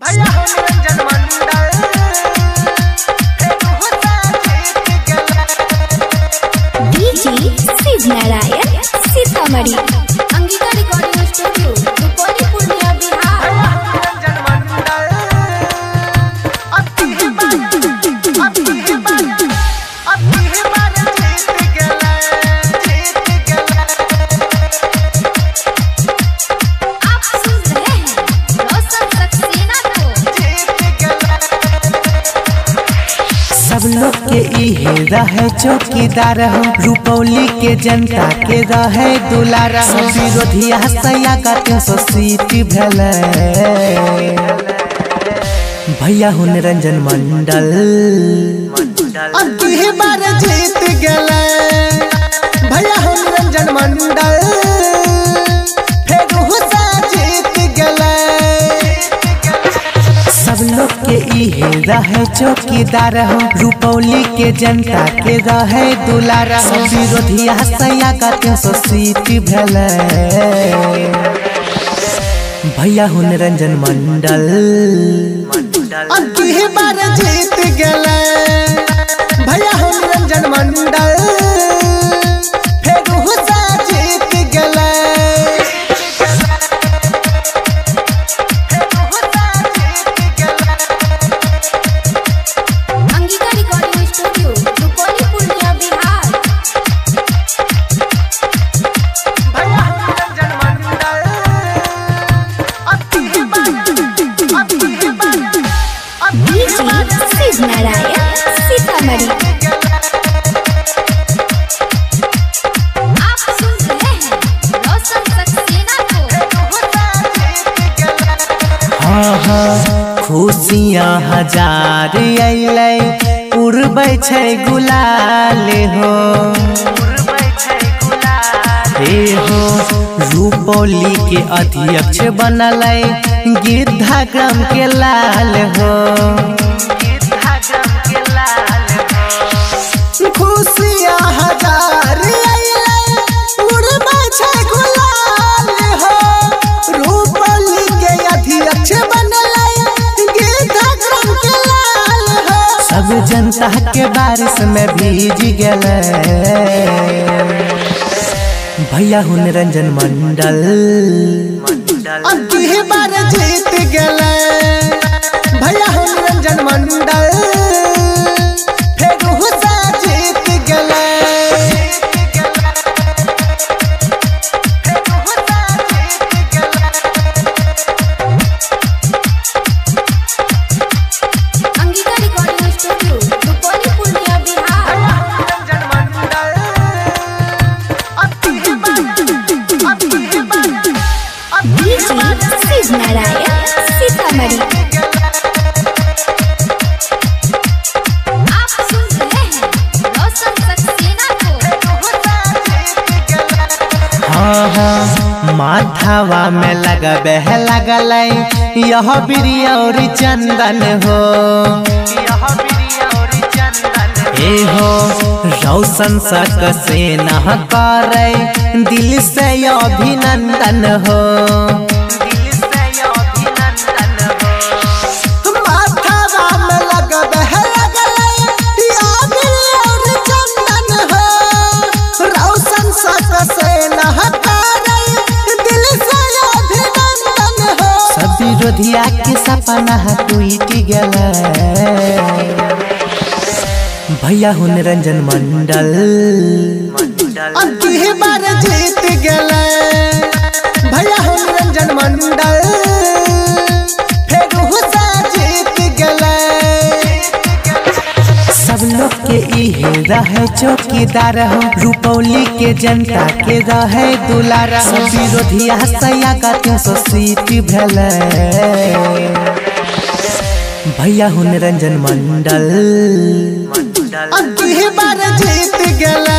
भैया हो Niranjan Mandal DJ Shiv Narayan Sitamarhi Angika recording studio Rupauli Purnia Bihar. Niranjan Mandal अब की बार जीत गया आप सुन रहे हैं रोशन सक्सेना को। सब लोग के इहे रहे चौकीदार हो, रुपौली के जनता के रहे दुलार हो। विरोधिया सया का 300 सीट भेले भैया हो निरंजन मंडल अब की बार जीत गया भैया हो निरंजन मंडल जीत गया। सब लोग के इहे रहे चौकीदार हो, रुपौली के जनता के रहे दुलार हो। विरोधिया सया का 300 सीट भेले भैया हो निरंजन मंडल अब की बार जीत गया भैया हो निरंजन मंडल जीत गया। Angika recording studio Rupauli Purnia Bihar. भैया हो निरंजन मंडल अब की बार डीजे शिव नारायण सीतामढ़ी आप सुन रहे हैं रोशन सक्सेना को। हाँ हाँ खुशियाँ हजार अइलै उड़बै छै गुलाल हो। हे हो रुपौली के अध्यक्ष बनलै गिद्धा ग्राम के लाल हो। खुशियाँ हजार उड़बै छै गुलाल हो। रुपौली के अध्यक्ष बनलै गिद्धा ग्राम के लाल हो। सब जनता के बारिश में भीज गेलै भैया हो निरंजन मंडल अब की बार जीत गया भैया हो निरंजन मंडल जीत गया। Angika recording studio Rupauli Purnia Bihar. निरंजन मंडल अब की बार डीजे शिव नारायण सीतामढ़ी आप सुन रहे हैं रोशन सक्सेना को। हाँ हाँ माथावा में लगबे लगलै यह बिरिया और चंदन हो। ए हो रोशन सक्सेना करे दिल से अभिनंदन हो। माथावा में लगबे लगलै या बिरिया और चंदन हो। रोशन सक्सेना करे दिल से अभिनंदन हो। सब विरोधिया के सपना टूट गेलै भैया हो निरंजन मंडल अब की बार जीत गया भैया हो निरंजन मंडल जीत गया। सब लोग के इहे रहे चौकीदार हो, रुपौली के जनता के रहे दुलार हो। विरोधिया सया का 300 सीट भेले भैया हो निरंजन मंडल अब की बार जीत गया